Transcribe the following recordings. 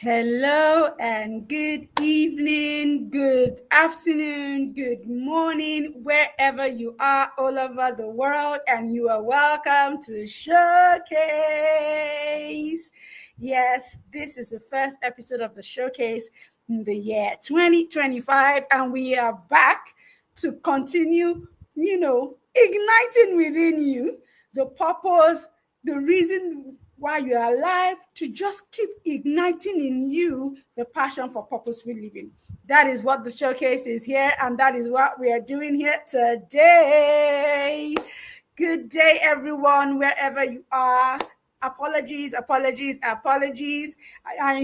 Hello and good evening, good afternoon, good morning, wherever you are all over the world, and you are welcome to Showcase. Yes, this is the first episode of the Showcase in the year 2025, and we are back to continue, igniting within you the purpose, the reason why you are alive, to just keep igniting in you the passion for purposeful living. That is what the showcase is here, and that is what we are doing here today. Good day, everyone, wherever you are. Apologies. I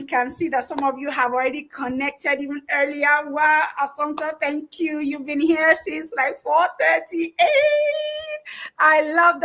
can see that some of you have already connected even earlier. Wow, Assumpta, thank you. You've been here since like 4:38. I love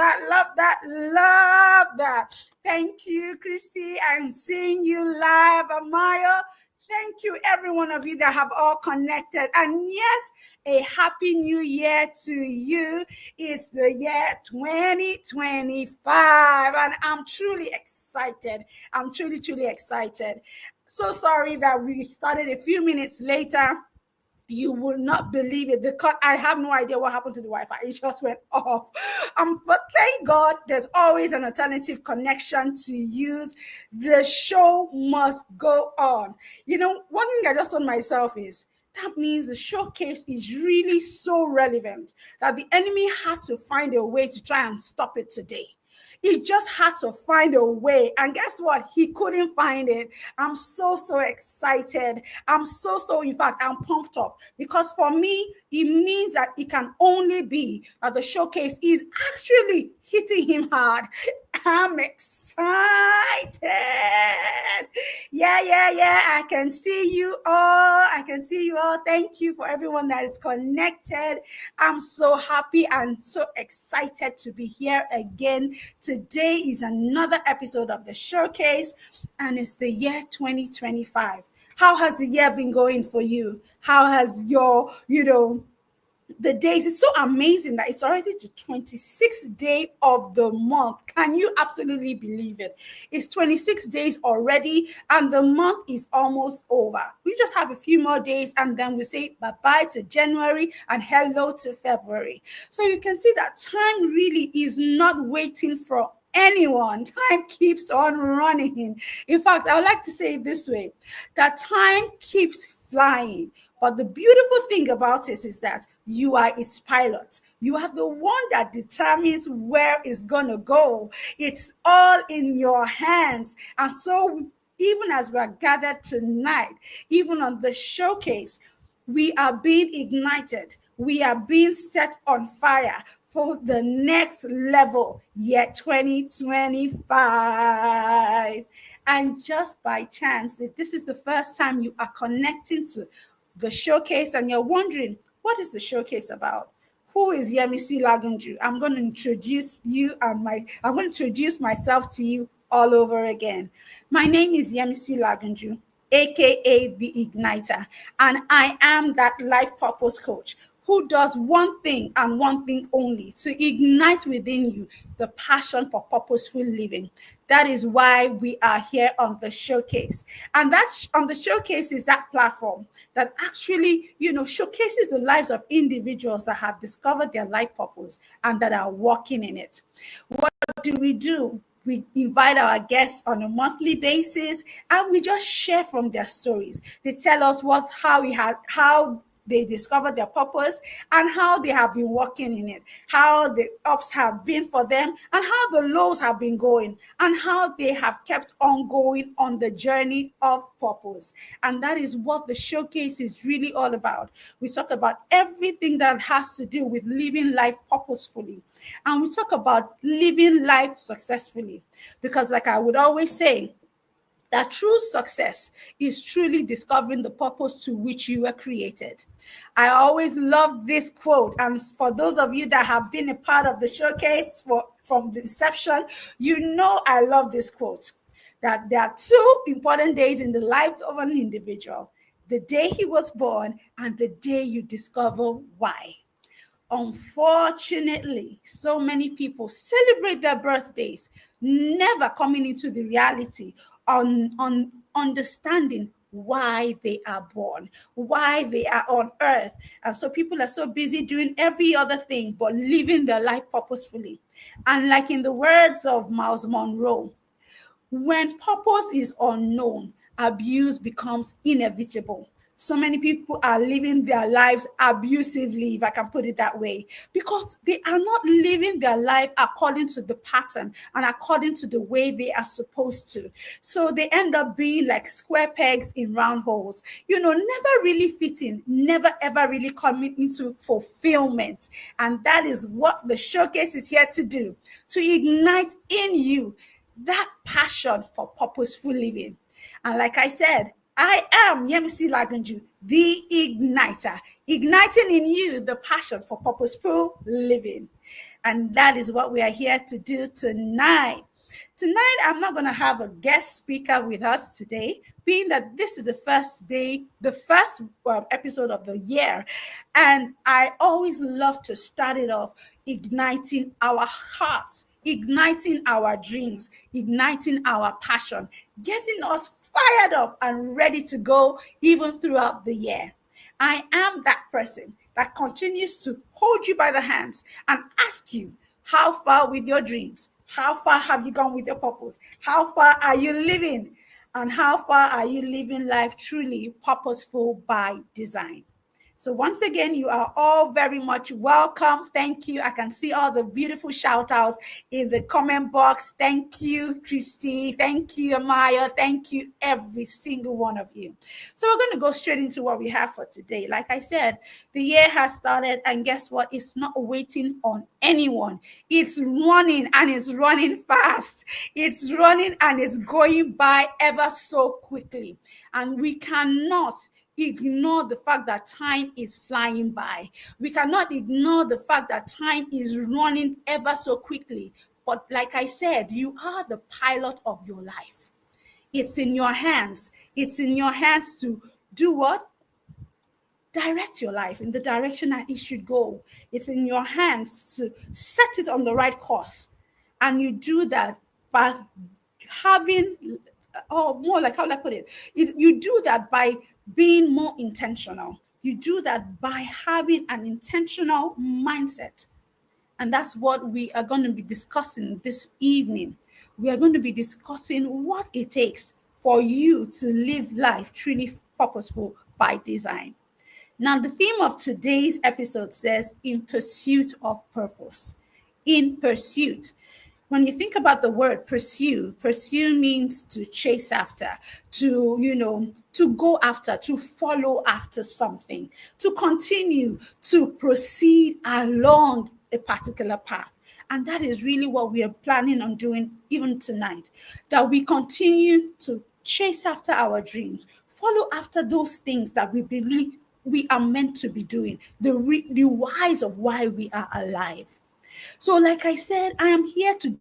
that. Thank you, Christy. I'm seeing you live, Amaya. Thank you, every one of you that have all connected. And yes, a happy new year to you. It's the year 2025, and I'm truly excited. I'm truly excited. So sorry that we started a few minutes later. You will not believe it. I have no idea what happened to the Wi-Fi. It just went off. But thank God there's always an alternative connection to use. The show must go on. One thing I just told myself is that means the showcase is really so relevant that the enemy has to find a way to try and stop it today. He just had to find a way. And guess what? He couldn't find it. I'm so excited. In fact, I'm pumped up because for me, it means that it can only be that the showcase is actually hitting him hard. I'm excited. Yeah. I can see you all. Thank you for everyone that is connected. I'm so happy and so excited to be here again. Today is another episode of the showcase, and it's the year 2025. How has the year been going for you? How has your, the days? It's so amazing that it's already the 26th day of the month. Can you absolutely believe it? It's 26 days already, and the month is almost over. We just have a few more days, and then we say bye-bye to January and hello to February. So you can see that time really is not waiting for anyone. Time keeps on running. In fact, I would like to say it this way, that time keeps flying. But the beautiful thing about it is that you are its pilot. You are the one that determines where it's going to go. It's all in your hands. And so even as we are gathered tonight, even on the showcase, we are being ignited. We are being set on fire for the next level, year 2025. And just by chance, if this is the first time you are connecting to the showcase and you're wondering, what is the showcase about? Who is Yemisi Lagunju? I'm going to introduce myself to you all over again. My name is Yemisi Lagunju, aka the Igniter, and I am that life purpose coach who does one thing and one thing only: to ignite within you the passion for purposeful living. That is why we are here on the showcase. And that's on the showcase is that platform that actually, showcases the lives of individuals that have discovered their life purpose and that are walking in it. What do? We invite our guests on a monthly basis, and we just share from their stories. They tell us how they discovered their purpose and how they have been working in it, how the ups have been for them and how the lows have been going, and how they have kept on going on the journey of purpose. And that is what the showcase is really all about. We talk about everything that has to do with living life purposefully, and we talk about living life successfully, because like I would always say, that true success is truly discovering the purpose to which you were created. I always love this quote, and for those of you that have been a part of the showcase from the inception, I love this quote, that there are two important days in the life of an individual: the day he was born and the day you discover why. Unfortunately, so many people celebrate their birthdays, never coming into the reality on understanding why they are born, why they are on earth. And so people are so busy doing every other thing but living their life purposefully. And like in the words of Miles Monroe, when purpose is unknown, abuse becomes inevitable. So many people are living their lives abusively, if I can put it that way, because they are not living their life according to the pattern and according to the way they are supposed to. So they end up being like square pegs in round holes, never really fitting, never ever really coming into fulfillment. And that is what the showcase is here to do, to ignite in you that passion for purposeful living. And like I said, I am Yemisi Lagunju, the igniter, igniting in you the passion for purposeful living. And that is what we are here to do tonight. Tonight, I'm not going to have a guest speaker with us today, being that this is the first day, the first episode of the year. And I always love to start it off igniting our hearts, igniting our dreams, igniting our passion, getting us fired up and ready to go even throughout the year. I am that person that continues to hold you by the hands and ask you, how far with your dreams? How far have you gone with your purpose? How far are you living? And how far are you living life truly purposeful by design? So once again, you are all very much welcome. Thank you. I can see all the beautiful shout outs in the comment box. Thank you, Christy. Thank you, Amaya. Thank you, every single one of you. So we're going to go straight into what we have for today. Like I said, the year has started, and guess what? It's not waiting on anyone. It's running, and it's running fast. It's running and it's going by ever so quickly. And we cannot ignore the fact that time is flying by. We cannot ignore the fact that time is running ever so quickly. But like I said, you are the pilot of your life. It's in your hands. It's in your hands to do what? Direct your life in the direction that it should go. It's in your hands to set it on the right course. And you do that by having, or more like, how do I put it? You do that by being more intentional. You do that by having an intentional mindset. And that's what we are going to be discussing this evening. We are going to be discussing what it takes for you to live life truly purposeful by design. Now, the theme of today's episode says, in pursuit of purpose. In pursuit. When you think about the word pursue means to chase after, to go after, to follow after something, to continue, to proceed along a particular path. And that is really what we are planning on doing even tonight, that we continue to chase after our dreams, follow after those things that we believe we are meant to be doing, the whys of why we are alive. So, like I said, I am here to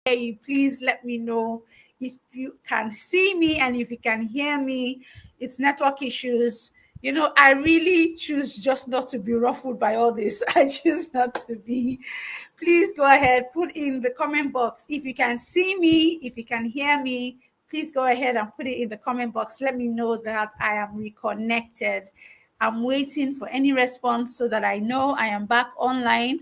hear you, please let me know if you can see me and if you can hear me. It's network issues. I really choose just not to be ruffled by all this. I choose not to be. Please go ahead, put in the comment box if you can see me, if you can hear me. Please go ahead and put it in the comment box. Let me know that I am reconnected. I'm waiting for any response so that I know I am back online.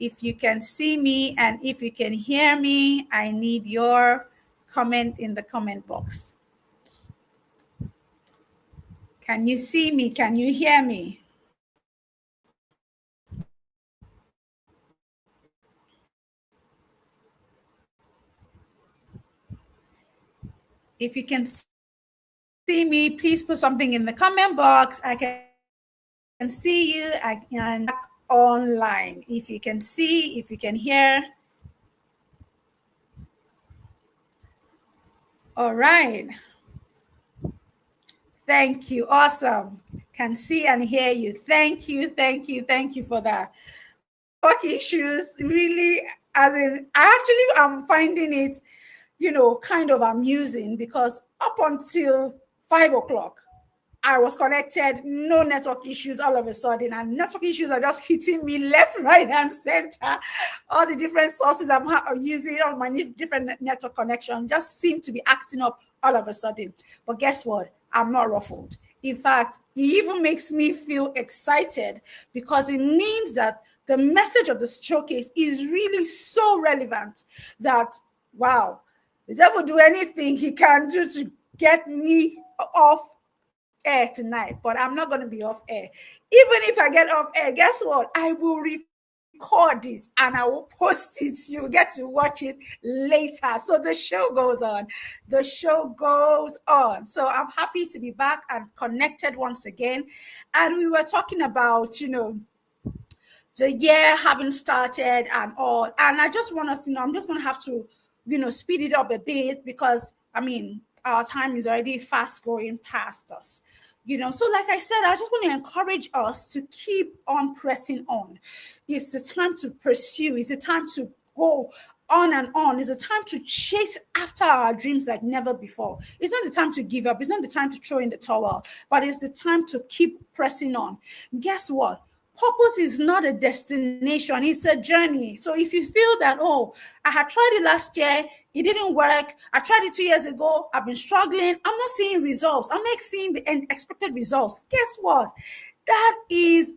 If you can see me and if you can hear me, I need your comment in the comment box. Can you see me? Can you hear me? If you can see me, please put something in the comment box. I can see you. I can back online. If you can see, if you can hear. All right. Thank you. Awesome. Can see and hear you. Thank you. Thank you. Thank you for that. Work issues really, as in, I actually am finding it, kind of amusing because up until 5 o'clock, I was connected, no network issues all of a sudden, and network issues are just hitting me left, right, and center. All the different sources I'm using, all my different network connection just seem to be acting up all of a sudden. But guess what? I'm not ruffled. In fact, it even makes me feel excited because it means that the message of the showcase is really so relevant that, wow, the devil do anything he can do to get me off air tonight, but I'm not going to be off air. Even if I get off air, guess what? I will record this and I will post it. You'll get to watch it later. So the show goes on. The show goes on. So I'm happy to be back and connected once again. And we were talking about, the year having started and all. And I just want us, I'm just going to have to, speed it up a bit because, our time is already fast going past us. So like I said, I just want to encourage us to keep on pressing on. It's the time to pursue. It's the time to go on and on. It's a time to chase after our dreams like never before. It's not the time to give up. It's not the time to throw in the towel, but it's the time to keep pressing on. Guess what? Purpose is not a destination, it's a journey. So if you feel that, oh, I had tried it last year, it didn't work, I tried it 2 years ago, I've been struggling, I'm not seeing results, I'm not seeing the expected results. Guess what? That is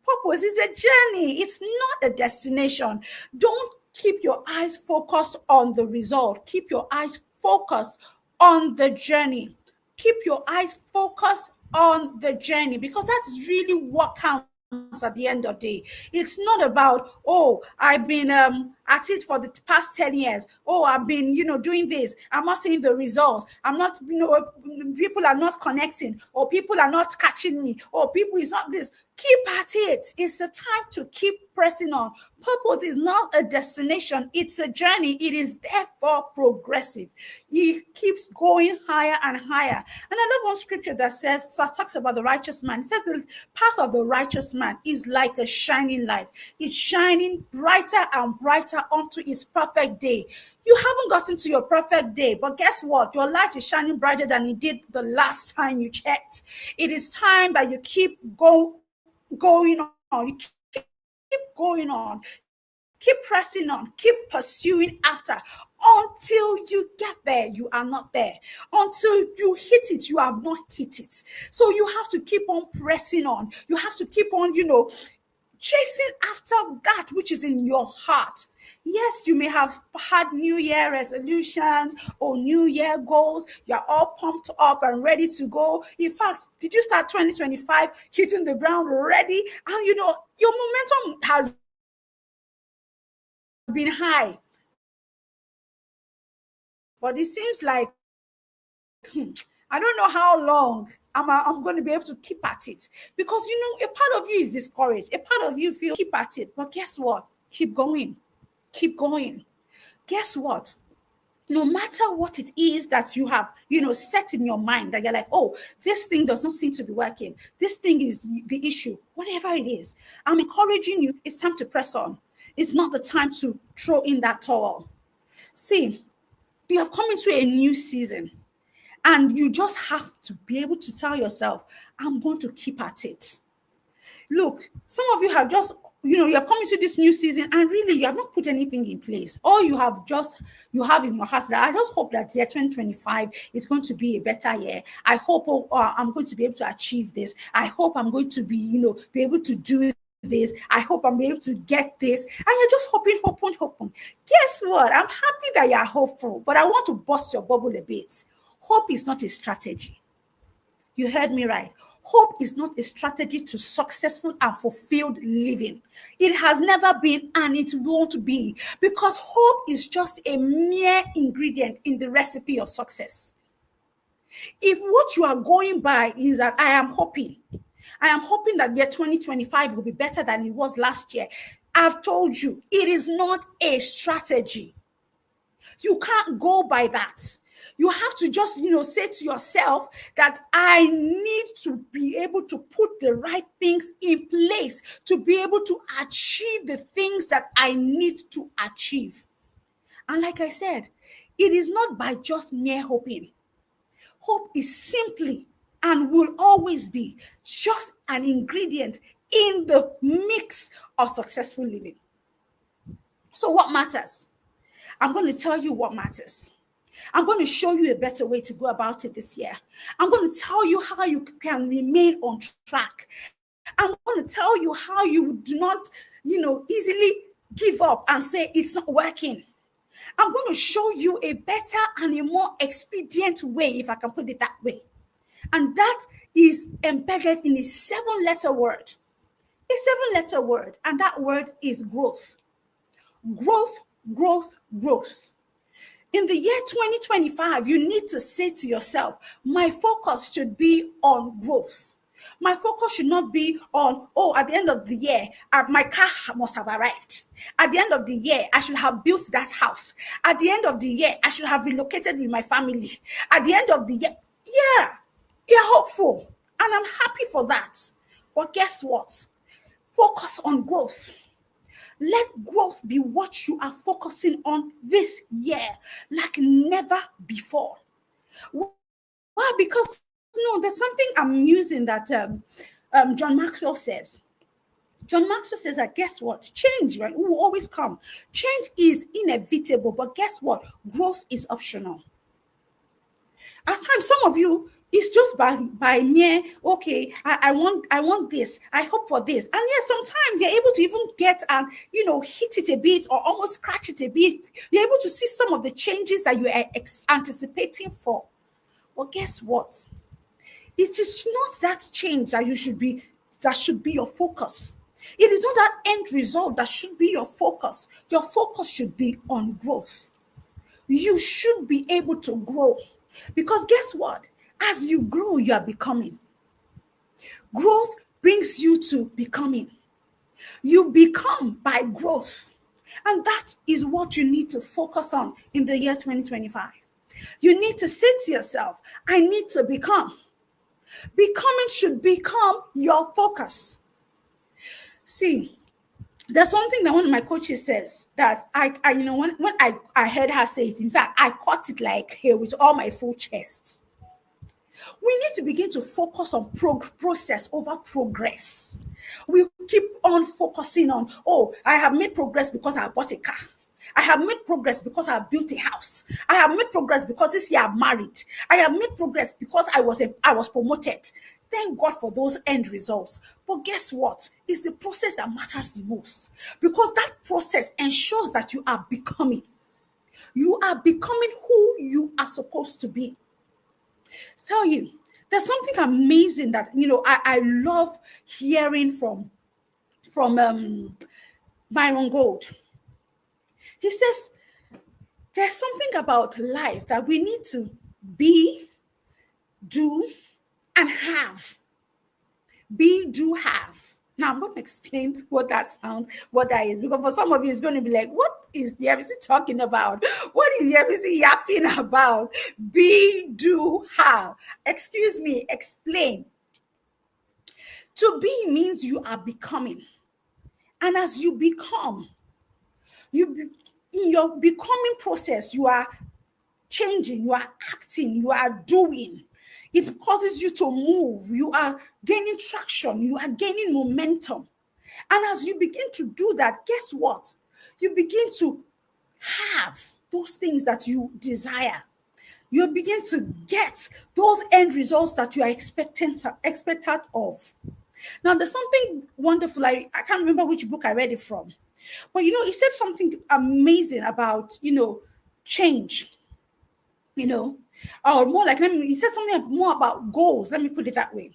purpose. It's a journey, it's not a destination. Don't keep your eyes focused on the result, keep your eyes focused on the journey. Keep your eyes focused on the journey because that's really what counts at the end of the day. It's not about, oh, I've been at it for the past 10 years. Oh, I've been, doing this. I'm not seeing the results. I'm not, people are not connecting, or people are not catching me, or people is not this. Keep at it. It's a time to keep pressing on. Purpose is not a destination, it's a journey. It is therefore progressive. It keeps going higher and higher. And I love one scripture that says, so talks about the righteous man. It says the path of the righteous man is like a shining light. It's shining brighter and brighter unto his perfect day. You haven't gotten to your perfect day, but guess what? Your light is shining brighter than it did the last time you checked. It is time that you keep going on. You keep going on. Keep pressing on. Keep pursuing after until you get there. You are not there. Until you hit it, you have not hit it. So you have to keep on pressing on. You have to keep on, chasing after that which is in your heart. Yes, you may have had New Year resolutions or New Year goals. You're all pumped up and ready to go. In fact, did you start 2025 hitting the ground ready? And your momentum has been high. But it seems like I don't know how long I'm going to be able to keep at it. Because a part of you is discouraged. A part of you feels keep at it. But guess what? Keep going. Keep going. Guess what? No matter what it is that you have, set in your mind that you're like, oh, this thing does not seem to be working. This thing is the issue. Whatever it is, I'm encouraging you. It's time to press on. It's not the time to throw in that towel. See, you have come into a new season, and you just have to be able to tell yourself, I'm going to keep at it. Look, some of you have just, you have come into this new season and really you have not put anything in place. All you have in your heart that I just hope that year 2025 is going to be a better year. I hope I'm going to be able to achieve this. I hope I'm going to be able to do this. I hope I'm able to get this. And you're just hoping. Guess what? I'm happy that you're hopeful, but I want to bust your bubble a bit. Hope is not a strategy. You heard me right. Hope is not a strategy to successful and fulfilled living. It has never been and it won't be, because hope is just a mere ingredient in the recipe of success. If what you are going by is that I am hoping that year 2025 will be better than it was last year. I've told you, it is not a strategy. You can't go by that. You have to just, say to yourself that I need to be able to put the right things in place to be able to achieve the things that I need to achieve. And like I said, it is not by just mere hoping. Hope is simply and will always be just an ingredient in the mix of successful living. So, what matters? I'm going to tell you what matters. I'm going to show you a better way to go about it this year. I'm going to tell you how you can remain on track. I'm going to tell you how you do not, easily give up and say it's not working. I'm going to show you a better and a more expedient way, if I can put it that way. And that is embedded in a 7-letter word. A 7-letter word. And that word is growth. Growth, growth, growth. In the year 2025, you need to say to yourself, my focus should be on growth. My focus should not be on, at the end of the year, my car must have arrived. At the end of the year, I should have built that house. At the end of the year, I should have relocated with my family. At the end of the year, yeah, you're hopeful. And I'm happy for that. But guess what? Focus on growth. Let growth be what you are focusing on this year, like never before. Why? Because there's something amusing that John Maxwell says. John Maxwell says that, guess what? Change, right, will always come. Change is inevitable, but guess what? Growth is optional. At times, some of you, it's just by mere, okay, I want this, I hope for this. And yes, sometimes you're able to even get and hit it a bit or almost scratch it a bit. You're able to see some of the changes that you are anticipating for. But guess what? It is not that change that should be your focus. It is not that end result that should be your focus. Your focus should be on growth. You should be able to grow. Because guess what? As you grow, you are becoming. Growth brings you to becoming. You become by growth. And that is what you need to focus on in the year 2025. You need to say to yourself, I need to become. Becoming should become your focus. See, there's something that one of my coaches says that when I heard her say it, in fact, I caught it like here with all my full chest. We need to begin to focus on process over progress. We keep on focusing on, I have made progress because I bought a car. I have made progress because I built a house. I have made progress because this year I'm married. I have made progress because I was promoted. Thank God for those end results. But guess what? It's the process that matters the most, because that process ensures that you are becoming. You are becoming who you are supposed to be. Tell you, there's something amazing that I love hearing from Byron Gold. He says there's something about life that we need to be, do, and have. Be, do, have. Now I'm going to explain what that is, because for some of you it's going to be like, what is the Yemisi talking about? What is Yemisi yapping about? Be, do, have. Excuse me, explain. To be means you are becoming. And as you become, in your becoming process, you are changing, you are acting, you are doing. It causes you to move. You are gaining traction, you are gaining momentum. And as you begin to do that, guess what? You begin to have those things that you desire. You begin to get those end results that you are expected of. Now, there's something wonderful. I can't remember which book I read it from, but it said something amazing about change. You know, or more like, he said something more about goals. Let me put it that way.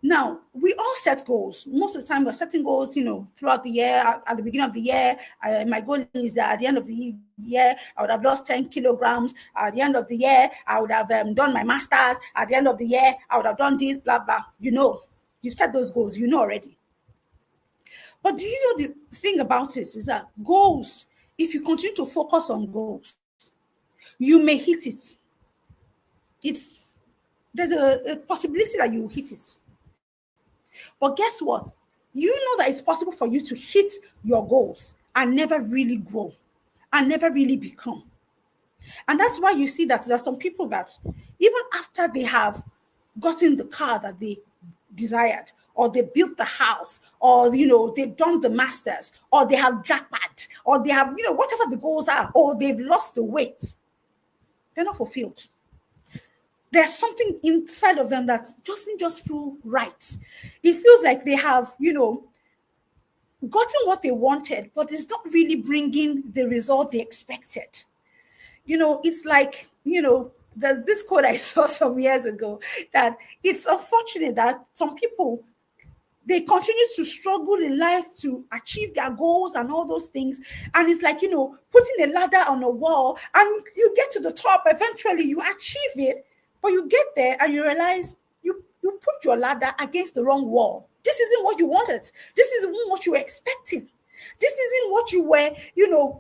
Now, we all set goals. Most of the time, we're setting goals, throughout the year. At the beginning of the year, my goal is that at the end of the year, I would have lost 10 kilograms. At the end of the year, I would have done my master's. At the end of the year, I would have done this, blah, blah. You've set those goals, already. But do you know the thing about it is that goals, if you continue to focus on goals, you may hit it. There's a possibility that you will hit it. But guess what? You know that it's possible for you to hit your goals and never really grow and never really become. And that's why you see that there are some people that even after they have gotten the car that they desired, or they built the house, or they've done the masters, or they have jackpot, or they have whatever the goals are, or they've lost the weight, they're not fulfilled. There's something inside of them that doesn't just feel right. It feels like they have, gotten what they wanted, but it's not really bringing the result they expected. It's like, there's this quote I saw some years ago, that it's unfortunate that some people, they continue to struggle in life to achieve their goals and all those things. And it's like, putting a ladder on a wall, and you get to the top, eventually you achieve it, but you get there and you realize you put your ladder against the wrong wall. This isn't what you wanted. This isn't what you were expecting. This isn't what you were,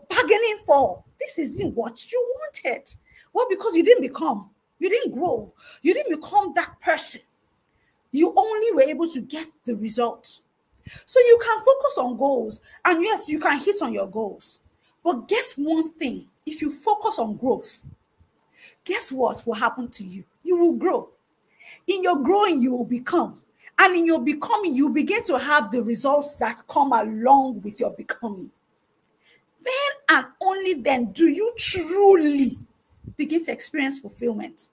bargaining for. This isn't what you wanted. Well, because you didn't grow. You didn't become that person. You only were able to get the results. So you can focus on goals, and yes, you can hit on your goals. But guess one thing, if you focus on growth, guess what will happen to you? You will grow. In your growing, you will become. And in your becoming, you begin to have the results that come along with your becoming. Then and only then do you truly begin to experience fulfillment.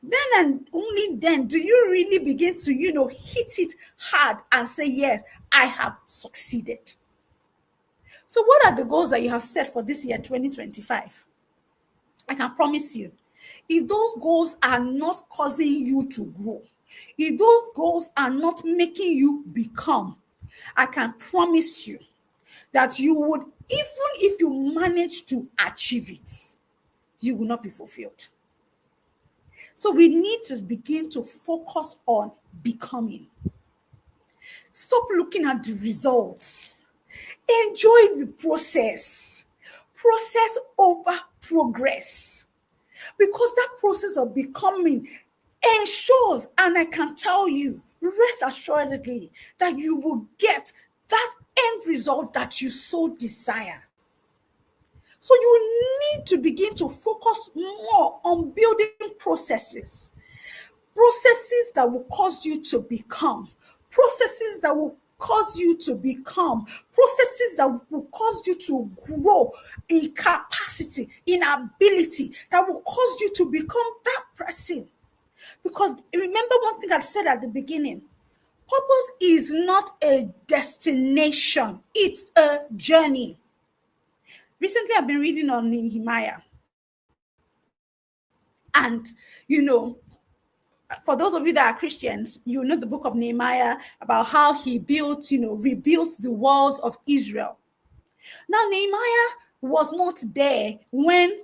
Then and only then do you really begin to, hit it hard and say, yes, I have succeeded. So what are the goals that you have set for this year, 2025? I can promise you, if those goals are not causing you to grow, if those goals are not making you become, I can promise you that you would, even if you manage to achieve it, you will not be fulfilled. So we need to begin to focus on becoming. Stop looking at the results. Enjoy the process. Process over progress. Because that process of becoming ensures, and I can tell you, rest assuredly, that you will get that end result that you so desire. So you need to begin to focus more on building processes that will cause you to become, processes that will cause you to become, processes that will cause you to grow in capacity, in ability, that will cause you to become that person. Because remember one thing I said at the beginning, purpose is not a destination, it's a journey. Recently, I've been reading on Nehemiah. And, for those of you that are Christians, you know the book of Nehemiah, about how he rebuilt the walls of Israel. Now, Nehemiah was not there when,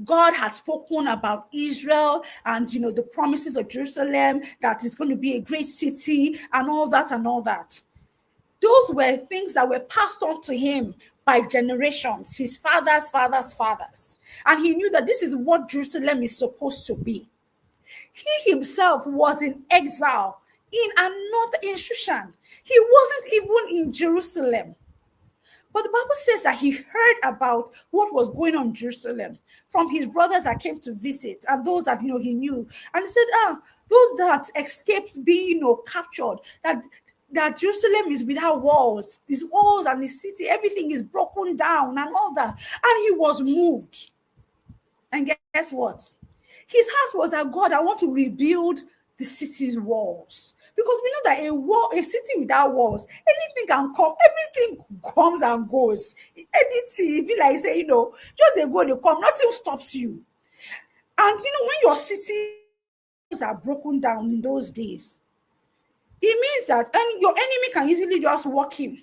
God had spoken about Israel and, the promises of Jerusalem, that is going to be a great city and all that and all that. Those were things that were passed on to him by generations, his fathers. And he knew that this is what Jerusalem is supposed to be. He himself was in exile in Shushan. He wasn't even in Jerusalem. But the Bible says that he heard about what was going on in Jerusalem from his brothers that came to visit and those that he knew. And he said, those that escaped being captured, that Jerusalem is without walls, these walls and the city, everything is broken down and all that. And he was moved. And guess what? His heart was that, God, I want to rebuild the city's walls. Because we know that a city without walls, anything can come, everything comes and goes. Anything, be like say, just they go, they come, nothing stops you. And when your city are broken down in those days, it means that your enemy can easily just walk in.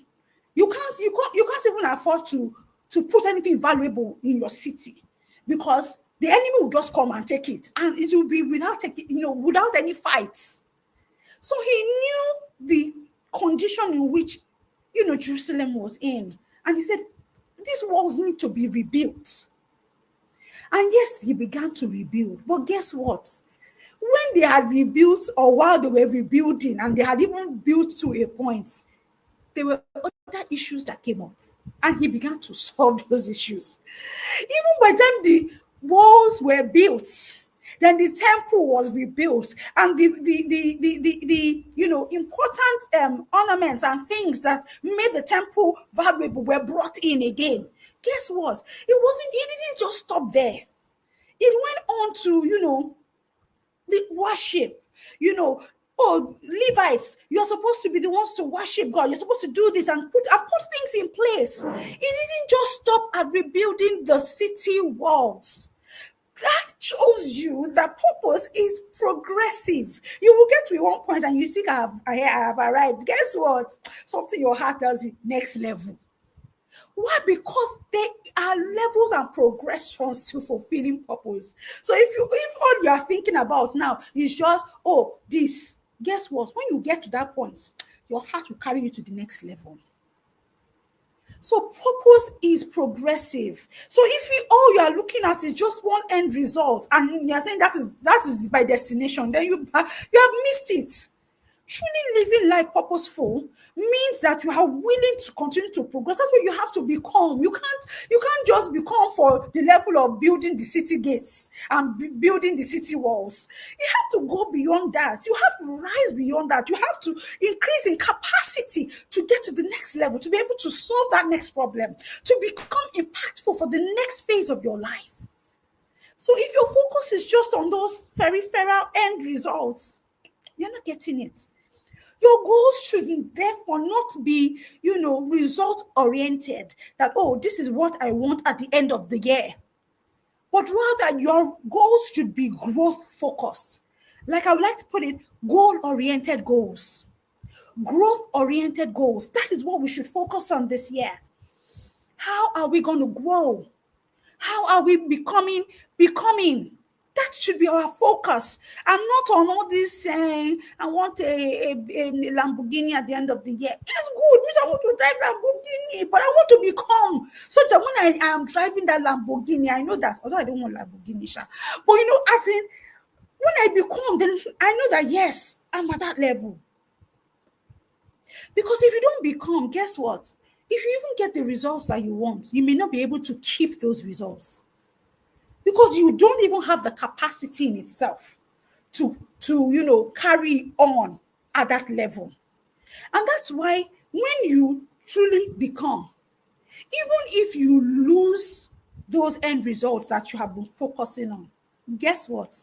You can't even afford to put anything valuable in your city, because the enemy will just come and take it, and it will be without any fights. So he knew the condition in which Jerusalem was in, and he said these walls need to be rebuilt. And yes, he began to rebuild, but guess what? When they had rebuilt, or while they were rebuilding, and they had even built to a point, there were other issues that came up, and he began to solve those issues. Even by the time the walls were built, then the temple was rebuilt, and the important ornaments and things that made the temple valuable were brought in again. Guess what? It didn't just stop there. It went on to the worship. Oh, Levites, you're supposed to be the ones to worship God. You're supposed to do this and put things in place. It didn't just stop at rebuilding the city walls. That shows you that purpose is progressive. You will get to one point and you think I have arrived. Guess what? Something your heart tells you, next level. Why? Because there are levels and progressions to fulfilling purpose. So if all you are thinking about now is just, this, guess what? When you get to that point, your heart will carry you to the next level. So purpose is progressive. So if all you are looking at is just one end result, and you're saying that is my destination, then you have missed it. Truly living life purposeful means that you are willing to continue to progress. That's what you have to become. You can't just become for the level of building the city gates and building the city walls. You have to go beyond that. You have to rise beyond that. You have to increase in capacity to get to the next level, to be able to solve that next problem, to become impactful for the next phase of your life. So if your focus is just on those peripheral end results, you're not getting it. Your goals should therefore not be, result oriented, that, this is what I want at the end of the year. But rather, your goals should be growth focused. Like I would like to put it, goal oriented goals. Growth oriented goals. That is what we should focus on this year. How are we going to grow? How are we becoming? That should be our focus, and not on all this I want a Lamborghini at the end of the year. It's good, means I want to drive Lamborghini, but I want to become such that when I am driving that Lamborghini, I know that, although I don't want Lamborghini, but as in, when I become, then I know that yes, I'm at that level. Because if you don't become, guess what? If you even get the results that you want, you may not be able to keep those results, because you don't even have the capacity in itself to carry on at that level. And that's why when you truly become, even if you lose those end results that you have been focusing on, guess what?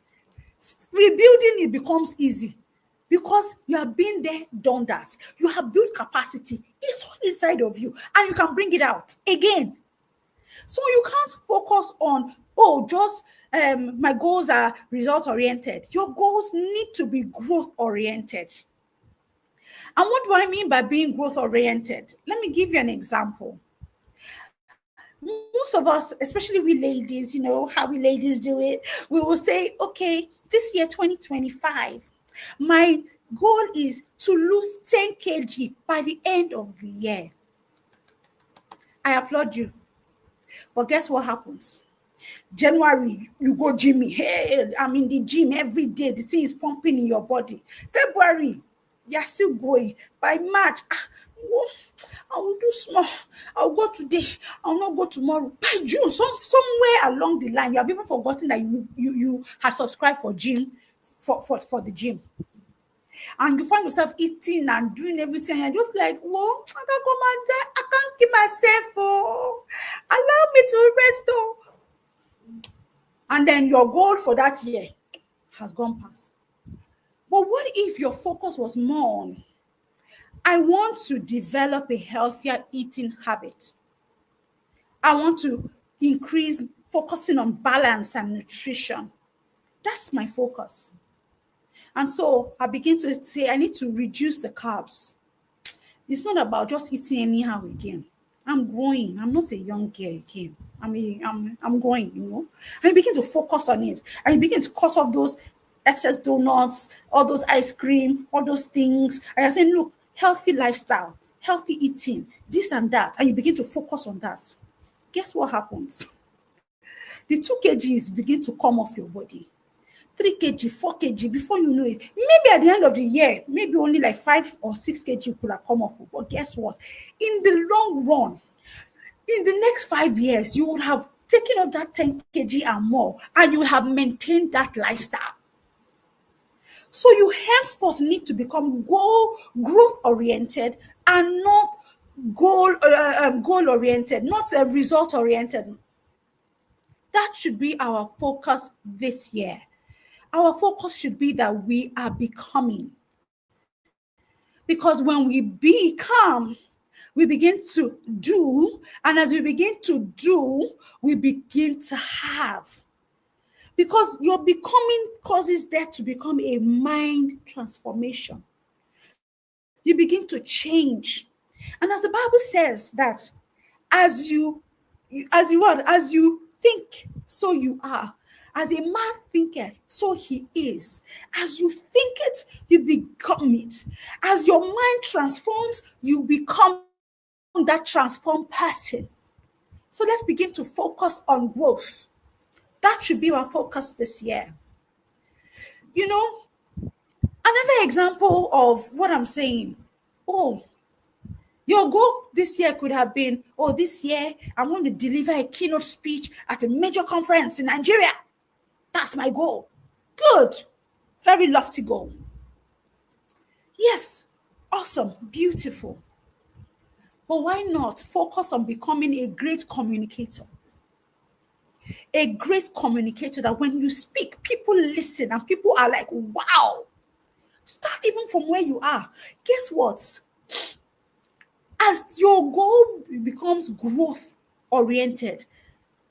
Rebuilding it becomes easy, because you have been there, done that. You have built capacity. It's all inside of you, and you can bring it out again. So you can't focus on, just my goals are result oriented. Your goals need to be growth oriented. And what do I mean by being growth oriented? Let me give you an example. Most of us, especially we ladies, how we ladies do it, we will say, okay, this year 2025, my goal is to lose 10 kg by the end of the year. I applaud you. But guess what happens? January, you go gymming. Hey, I'm in the gym every day. The thing is pumping in your body. February, you're still going. By March, oh, I will do small. I'll go today. I'll not go tomorrow. By June, somewhere along the line, you have even forgotten that you had subscribed for gym for the gym. And you find yourself eating and doing everything. And you're just like, whoa, I can't come and die. I can't keep myself. Oh, allow me to rest. Oh. And then your goal for that year has gone past. But what if your focus was more on, I want to develop a healthier eating habit. I want to increase focusing on balance and nutrition. That's my focus. And so I begin to say, I need to reduce the carbs. It's not about just eating anyhow again. I'm growing. I'm not a young girl again. I'm growing, you know. And you begin to focus on it. And you begin to cut off those excess donuts, all those ice cream, all those things. And you're saying, look, healthy lifestyle, healthy eating, this and that. And you begin to focus on that. Guess what happens? The 2 kgs begin to come off your body. 3 kg, 4 kg, before you know it. Maybe at the end of the year, maybe only like 5 or 6 kg could have come off. But guess what? In the long run, in the next 5 years, you will have taken up that 10 kg and more, and you will have maintained that lifestyle. So you henceforth need to become growth oriented and not goal oriented, not result oriented. That should be our focus this year. Our focus should be that we are becoming. Because when we become, we begin to do. And as we begin to do, we begin to have. Because your becoming causes there to become a mind transformation. You begin to change. And as the Bible says that as you think, so you are. As a man thinketh, so he is. As you think it, you become it. As your mind transforms, you become that transformed person. So let's begin to focus on growth. That should be our focus this year. You know, another example of what I'm saying. Oh, your goal this year could have been, oh, this year I'm going to deliver a keynote speech at a major conference in Nigeria. That's my goal. Good. Very lofty goal. Yes. Awesome. Beautiful. But why not focus on becoming a great communicator? A great communicator that when you speak, people listen and people are like, wow. Start even from where you are. Guess what? As your goal becomes growth oriented,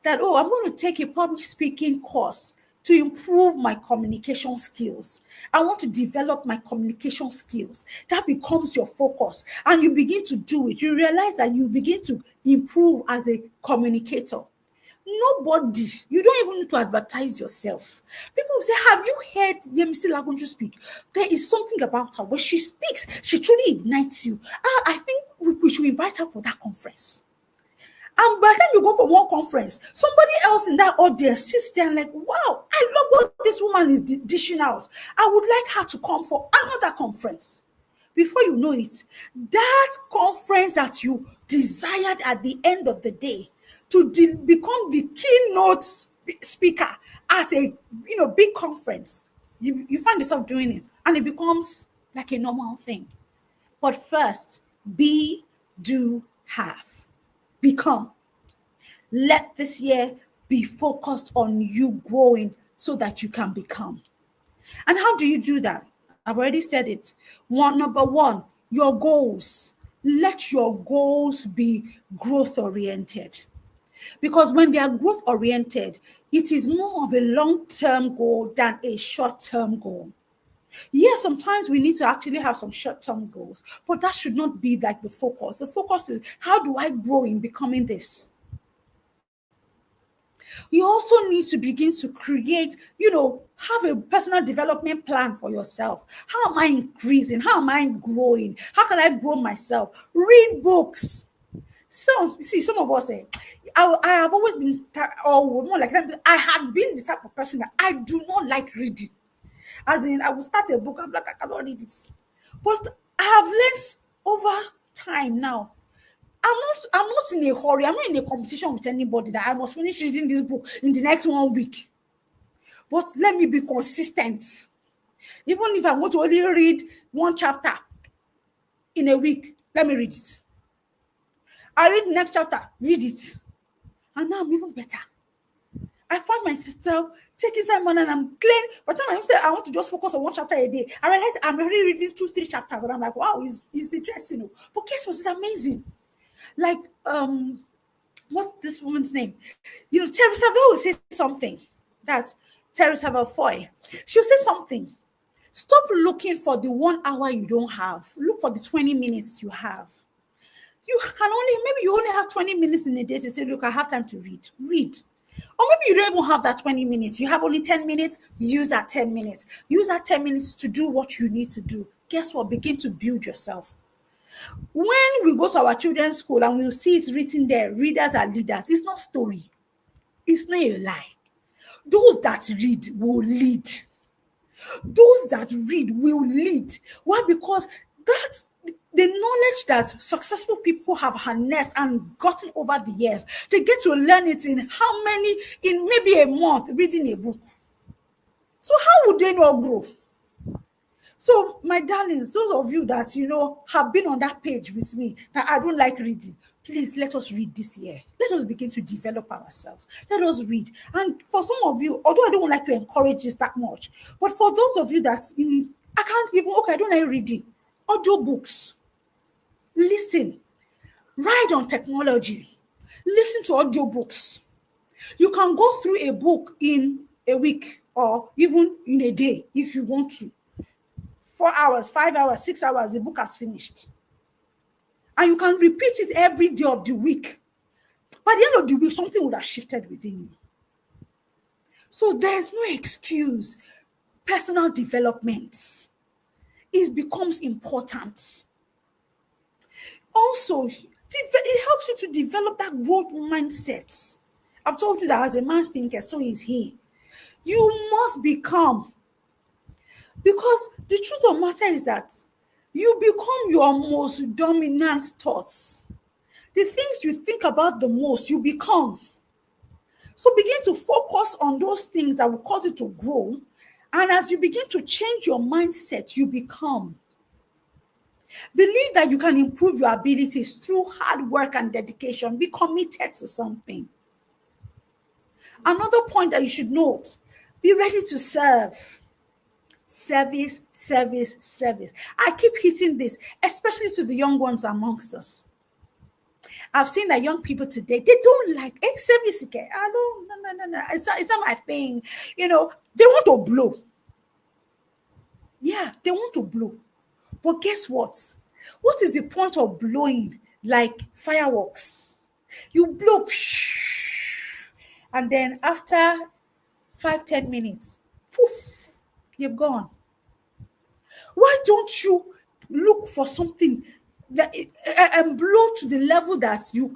that, oh, I'm going to take a public speaking course to improve my communication skills. I want to develop my communication skills. That becomes your focus. And you begin to do it. You realize that you begin to improve as a communicator. Nobody, you don't even need to advertise yourself. People will say, have you heard Yemisi Lagunju speak? There is something about her. When she speaks, she truly ignites you. I think we should invite her for that conference. And by the time you go for one conference, somebody else in that audience sits there and like, wow, I love what this woman is dishing out. I would like her to come for another conference. Before you know it, that conference that you desired at the end of the day to become the keynote speaker at a big conference, you find yourself doing it, and it becomes like a normal thing. But first, be, do, have. Become. Let this year be focused on you growing so that you can become. And how do you do that? I've already said it. Number one, your goals. Let your goals be growth oriented. Because when they are growth oriented, it is more of a long-term goal than a short-term goal. Yes, sometimes we need to actually have some short-term goals, but that should not be like the focus. The focus is, how do I grow in becoming this? You also need to begin to create, have a personal development plan for yourself. How am I increasing? How am I growing? How can I grow myself? Read books. So, see, some of us say, I have always been, or more like, I had been the type of person that I do not like reading. As in, I will start a book, I'm like, I cannot read this. But I have learned over time now. I'm not in a hurry. I'm not in a competition with anybody that I must finish reading this book in the next 1 week. But let me be consistent. Even if I want to only read one chapter in a week, let me read it. I read the next chapter, read it. And now I'm even better. I find myself taking time on and I'm clean. But then I say I want to just focus on one chapter a day. I realize I'm already reading 2, 3 chapters, and I'm like, wow, it's interesting. But guess what? It's amazing. Like, what's this woman's name? Teresa Bell will say something. That Teresa Bell Foy. She'll say something. Stop looking for the 1 hour you don't have. Look for the 20 minutes you have. Maybe you only have 20 minutes in a day to say, look, I have time to read. Read. Or maybe you don't even have that 20 minutes. You have only 10 minutes. Use that 10 minutes. Use that 10 minutes to do what you need to do. Guess what? Begin to build yourself. When we go to our children's school and we'll see it written there, readers are leaders. It's not story. It's not a lie. Those that read will lead. Those that read will lead. Why? Because that the knowledge that successful people have harnessed and gotten over the years, they get to learn it in maybe a month reading a book. So how would they not grow? So, my darlings, those of you that have been on that page with me, that I don't like reading, please let us read this year. Let us begin to develop ourselves. Let us read. And for some of you, although I don't like to encourage this that much, but for those of you that I can't even, okay, I don't like reading. Audio books. Listen. Ride on technology. Listen to audio books. You can go through a book in a week or even in a day if you want to. 4 hours, 5 hours, 6 hours, the book has finished. And you can repeat it every day of the week. By the end of the week, something would have shifted within you. So there's no excuse. Personal development becomes important. Also, it helps you to develop that growth mindset. I've told you that as a man thinker, so is he. You must become. Because the truth of the matter is that you become your most dominant thoughts. The things you think about the most, you become. So begin to focus on those things that will cause you to grow. And as you begin to change your mindset, you become. Believe that you can improve your abilities through hard work and dedication. Be committed to something. Another point that you should note, be ready to serve. Service, service, service. I keep hitting this, especially to the young ones amongst us. I've seen that young people today, they don't like service. I don't, no. It's not my thing. They want to blow. Yeah, they want to blow. But guess what? What is the point of blowing like fireworks? You blow, and then after 5-10 minutes, poof, you're gone. Why don't you look for something that and blow to the level that you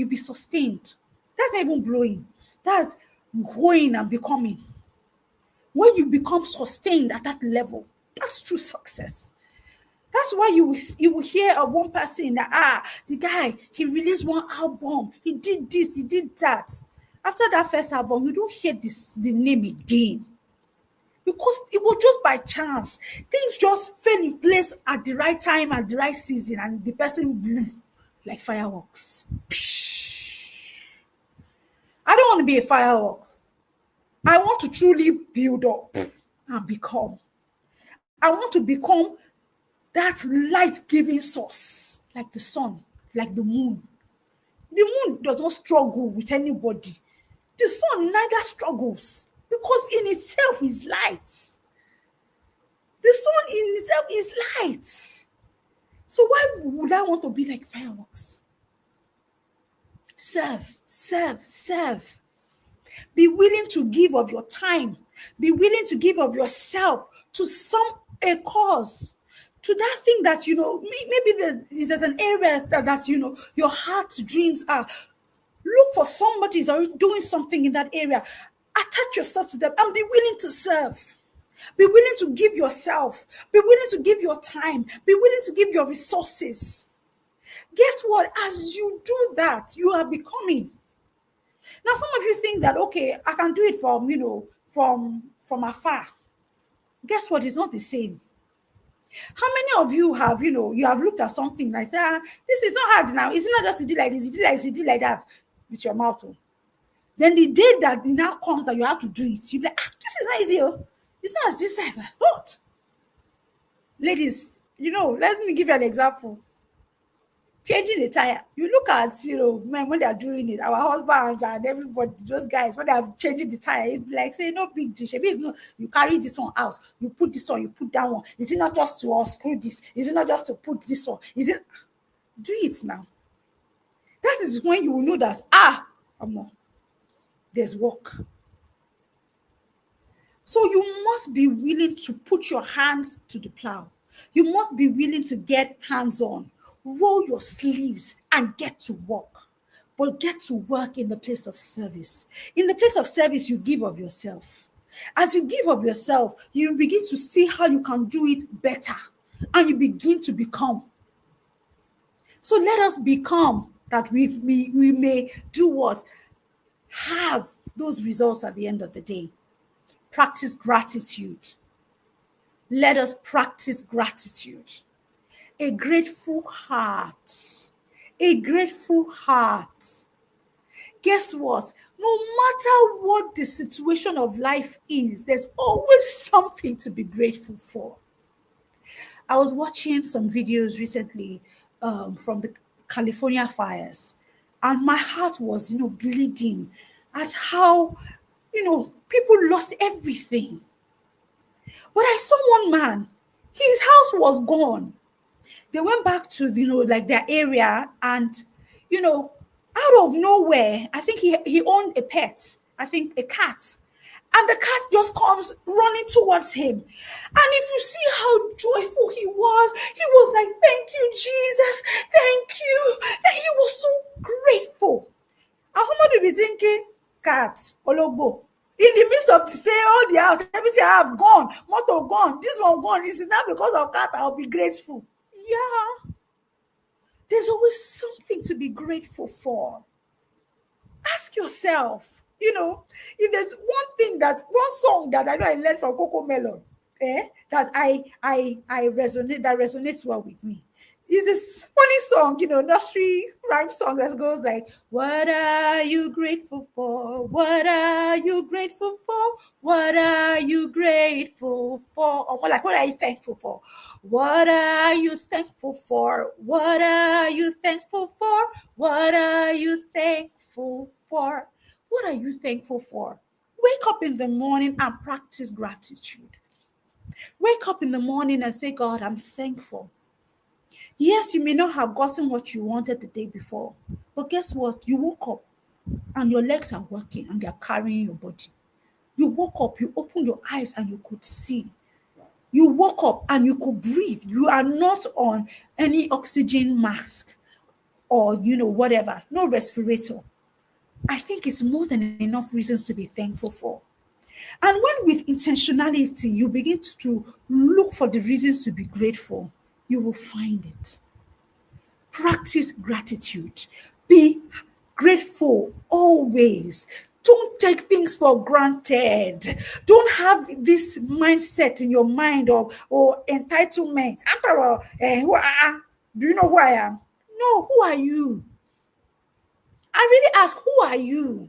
be sustained? That's not even blowing. That's growing and becoming. When you become sustained at that level, that's true success. That's why you will hear of one person that the guy, he released one album, he did this, he did that. After that first album, you don't hear the name again. Because it was just by chance. Things just fell in place at the right time, at the right season, and the person blew like fireworks. I don't want to be a firework. I want to truly build up and become. I want to become that light-giving source, like the sun, like the moon. The moon does not struggle with anybody. The sun neither struggles because in itself is light. The sun in itself is light. So why would I want to be like fireworks? Serve, serve, serve. Be willing to give of your time. Be willing to give of yourself to a cause. To that thing that, maybe there's an area that your heart's dreams are. Look for somebody who's already doing something in that area. Attach yourself to them and be willing to serve. Be willing to give yourself. Be willing to give your time. Be willing to give your resources. Guess what? As you do that, you are becoming. Now, some of you think that, okay, I can do it from, from afar. Guess what? It's not the same. How many of you have, you have looked at something and say, this is not hard now. It's not just to do like this, you do like this, you do like that with your mouth. Oh. Then the day that it now comes that you have to do it, you'll be like, this is not easy. Oh. It's not as this as I thought. Ladies, let me give you an example. Changing the tire. You look at, men when they are doing it, our husbands and everybody, those guys, when they are changing the tire, it's like, say, no big deal. Shebi, no, you carry this one out, you put this one, you put that one. Is it not just to unscrew this? Is it not just to put this one? Is it? Do it now. That is when you will know that, there's work. So you must be willing to put your hands to the plow. You must be willing to get hands on, roll your sleeves and get to work. But get to work in the place of service. In the place of service, you give of yourself. As you give of yourself, you begin to see how you can do it better and you begin to become. So let us become that we may do what? Have those results at the end of the day. Practice gratitude. Let us practice gratitude. A grateful heart. A grateful heart. Guess what? No matter what the situation of life is, there's always something to be grateful for. I was watching some videos recently from the California fires, and my heart was, bleeding at how, people lost everything. But I saw one man, his house was gone. They went back to, like their area, and, out of nowhere, I think he owned a pet, I think a cat. And the cat just comes running towards him. And if you see how joyful he was like, thank you, Jesus. Thank you. And he was so grateful. And somebody be thinking, cat, ologbo. In the midst of the say all the house, everything I have gone, motor gone, this one gone. This is not because of cat, I'll be grateful. Yeah. There's always something to be grateful for. Ask yourself, if there's one song that I know I learned from Coco Melon, that I resonate, that resonates well with me. Is this funny song, nursery rhyme song that goes like, what are you grateful for? What are you grateful for? What are you grateful for? Or more like, what are you thankful for? What are you thankful for? What are you thankful for? What are you thankful for? What are you thankful for? Wake up in the morning and practice gratitude. Wake up in the morning and say, God, I'm thankful. Yes, you may not have gotten what you wanted the day before, but guess what? You woke up and your legs are working and they're carrying your body. You woke up, you opened your eyes and you could see. You woke up and you could breathe. You are not on any oxygen mask or, whatever, no respirator. I think it's more than enough reasons to be thankful for. And when with intentionality, you begin to look for the reasons to be grateful, you will find it. Practice gratitude. Be grateful always. Don't take things for granted. Don't have this mindset in your mind of entitlement. After all, do you know who I am? No, who are you? I really ask, who are you?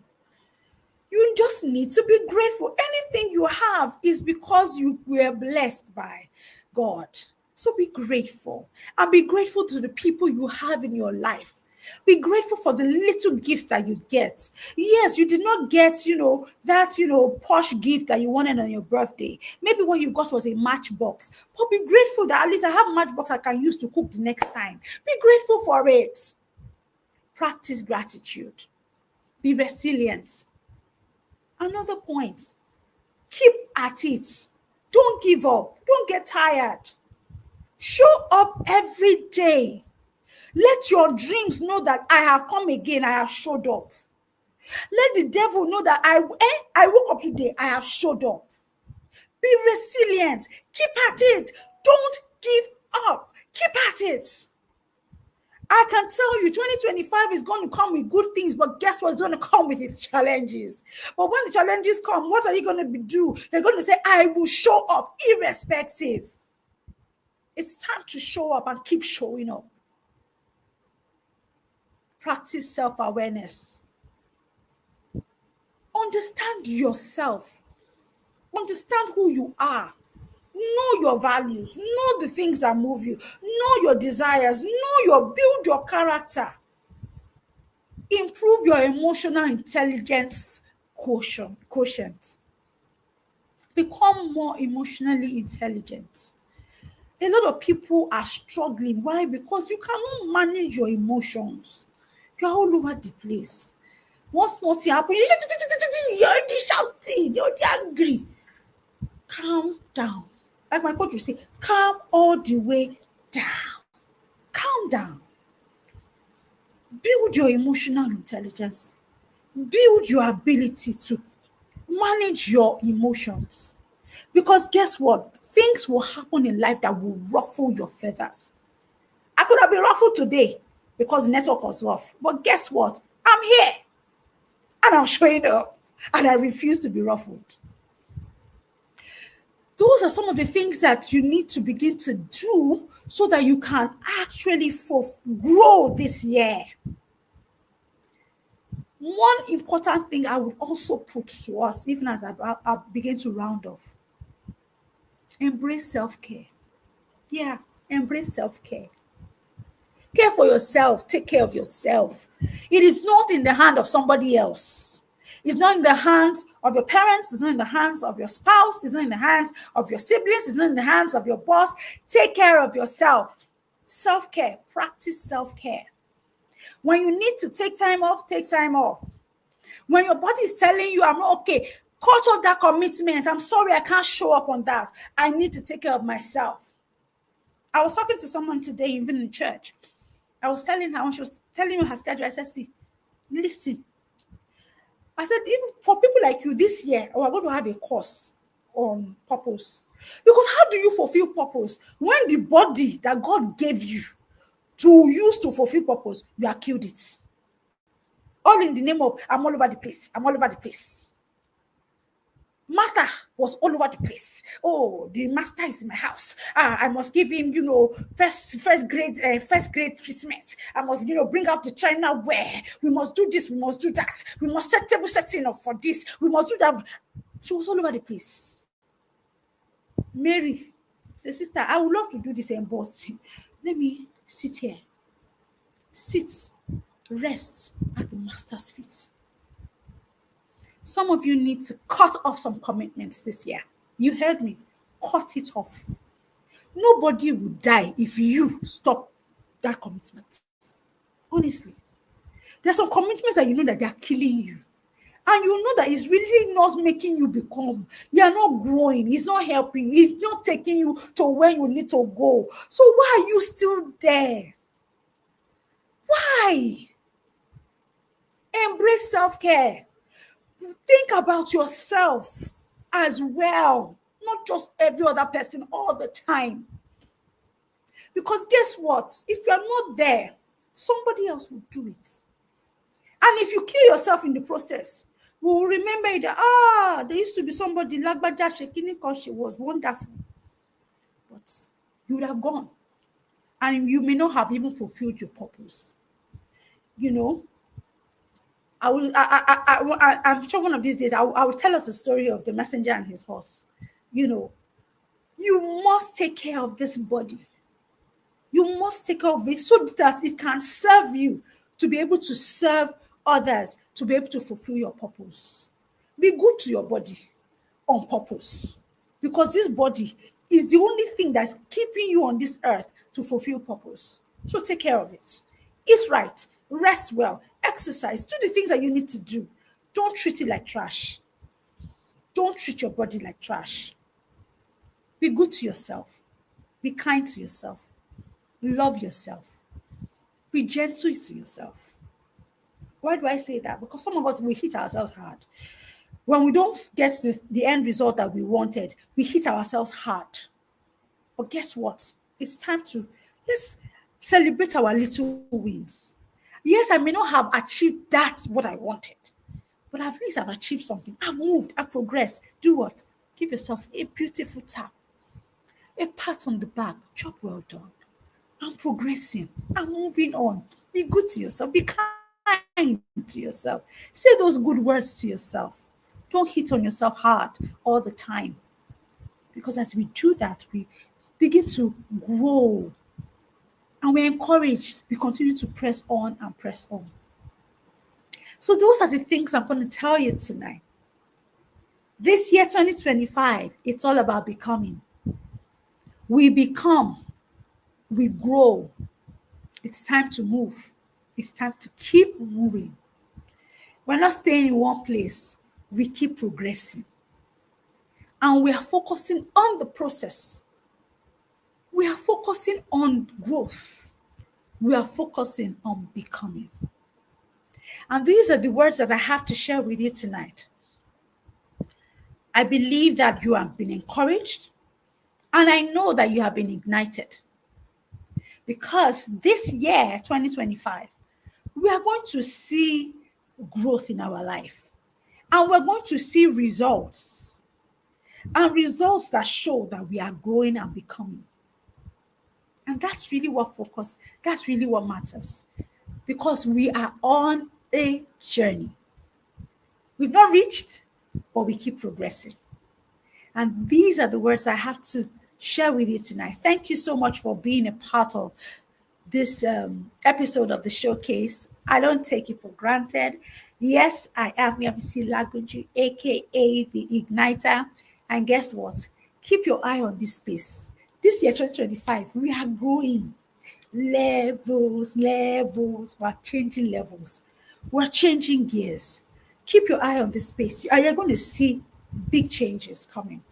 You just need to be grateful. Anything you have is because you were blessed by God. So be grateful and be grateful to the people you have in your life. Be grateful for the little gifts that you get. Yes, you did not get, that, posh gift that you wanted on your birthday. Maybe what you got was a matchbox. But be grateful that at least I have matchbox I can use to cook the next time. Be grateful for it. Practice gratitude. Be resilient. Another point, keep at it. Don't give up. Don't get tired. Show up every day. Let your dreams know that I have come again. I have showed up. Let the devil know that I woke up today. I have showed up. Be resilient. Keep at it. Don't give up. Keep at it. I can tell you 2025 is going to come with good things, but guess what's going to come with its challenges? But when the challenges come, what are you going to do? You're going to say, I will show up irrespective. It's time to show up and keep showing up. Practice self-awareness. Understand yourself. Understand who you are. Know your values. Know the things that move you. Know your desires. Build your character. Improve your emotional intelligence quotient. Become more emotionally intelligent. A lot of people are struggling. Why? Because you cannot manage your emotions. You're all over the place. One small thing happens, you're already shouting, you're already angry. Calm down. Like my coach would say, calm all the way down. Calm down. Build your emotional intelligence. Build your ability to manage your emotions. Because guess what? Things will happen in life that will ruffle your feathers. I could have been ruffled today because the network was off. But guess what? I'm here and I'm showing up and I refuse to be ruffled. Those are some of the things that you need to begin to do so that you can actually grow this year. One important thing I would also put to us, even as I begin to round off, embrace self-care. Yeah, embrace self-care. Care for yourself. Take care of yourself. It is not in the hand of somebody else. It's not in the hands of your parents. It's not in the hands of your spouse. It's not in the hands of your siblings. It's not in the hands of your boss. Take care of yourself. Self-care. Practice self-care. When you need to take time off, take time off. When your body is telling you, I'm not okay, cut off that commitment. I'm sorry, I can't show up on that. I need to take care of myself. I was talking to someone today, even in church. I was telling her, when she was telling me her schedule, I said, see, listen. I said, even for people like you this year, we're going to have a course on purpose. Because how do you fulfill purpose when the body that God gave you to use to fulfill purpose, you have killed it? All in the name of, I'm all over the place. I'm all over the place. Martha was all over the place. Oh, the master is in my house. I must give him, first grade treatment. I must, bring out the china ware. We must do this. We must do that. We must set table setting up for this. We must do that. She was all over the place. Mary said, sister, I would love to do this, but let me sit here. Sit, rest at the master's feet. Some of you need to cut off some commitments this year. You heard me. Cut it off. Nobody will die if you stop that commitment. Honestly. There's some commitments that you know that they are killing you. And you know that it's really not making you become. You're not growing. It's not helping. It's not taking you to where you need to go. So why are you still there? Why? Embrace self-care. Think about yourself as well, not just every other person all the time. Because guess what? If you're not there, somebody else will do it. And if you kill yourself in the process, we will remember that, there used to be somebody like Bada Shekini because she was wonderful. But you would have gone. And you may not have even fulfilled your purpose. I'm sure one of these days I will tell us a story of the messenger and his horse. You must take care of this body. You must take care of it so that it can serve you to be able to serve others, to be able to fulfill your purpose. Be good to your body on purpose, because this body is the only thing that's keeping you on this earth to fulfill purpose. So take care of it. Eat right, rest well, exercise, do the things that you need to do. Don't treat it like trash. Don't treat your body like trash. Be good to yourself. Be kind to yourself. Love yourself. Be gentle to yourself. Why do I say that? Because some of us, we hit ourselves hard. When we don't get the end result that we wanted, we hit ourselves hard. But guess what? It's time to, Celebrate our little wins. Yes, I may not have achieved that what I wanted, but at least I've achieved something. I've moved, I've progressed. Do what? Give yourself a beautiful tap, a pat on the back. Job well done. I'm progressing. I'm moving on. Be good to yourself. Be kind to yourself. Say those good words to yourself. Don't hit on yourself hard all the time. Because as we do that, we begin to grow and we're encouraged. We continue to press on and press on. So, those are the things I'm going to tell you tonight. This year, 2025, it's all about becoming. We become, we grow. It's time to move. It's time to keep moving. We're not staying in one place, we keep progressing. And we are focusing on the process. We are focusing on growth. We are focusing on becoming. And these are the words that I have to share with you tonight. I believe that you have been encouraged, and I know that you have been ignited. Because this year, 2025, we are going to see growth in our life. And we're going to see results. And results that show that we are growing and becoming. And that's really what focus, that's really what matters. Because we are on a journey. We've not reached, but we keep progressing. And these are the words I have to share with you tonight. Thank you so much for being a part of this episode of the showcase. I don't take it for granted. Yes, I am Yamisi Lagunju, aka the Igniter. And guess what? Keep your eye on this space. This year, 2025, we are growing. Levels, levels. We're changing levels. We're changing gears. Keep your eye on this space. You're going to see big changes coming.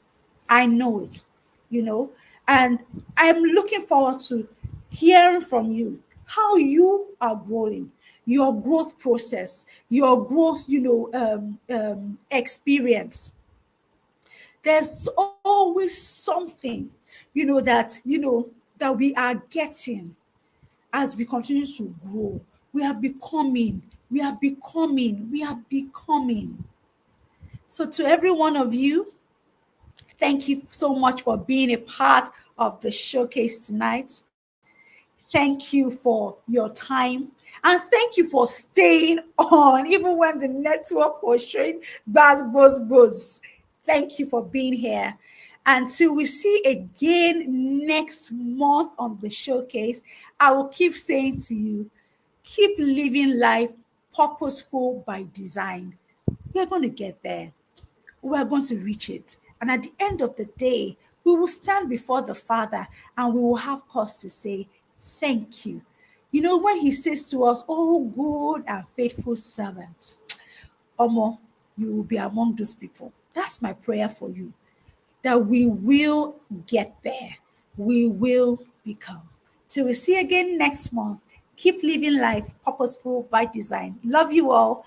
I know it, you know, and I'm looking forward to hearing from you how you are growing, your growth process, your growth, experience. There's always something, that we are getting as we continue to grow. We are becoming, we are becoming, we are becoming. So to every one of you, thank you so much for being a part of the showcase tonight. Thank you for your time. And thank you for staying on, even when the network was showing buzz. Thank you for being here. Until we see again next month on the showcase, I will keep saying to you, keep living life purposeful by design. We're going to get there. We're going to reach it. And at the end of the day, we will stand before the Father and we will have cause to say, thank you. You know, when he says to us, oh, good and faithful servant, Omo, you will be among those people. That's my prayer for you, that we will get there. We will become. Till we see again next month, keep living life purposeful by design. Love you all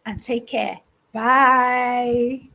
and take care. Bye.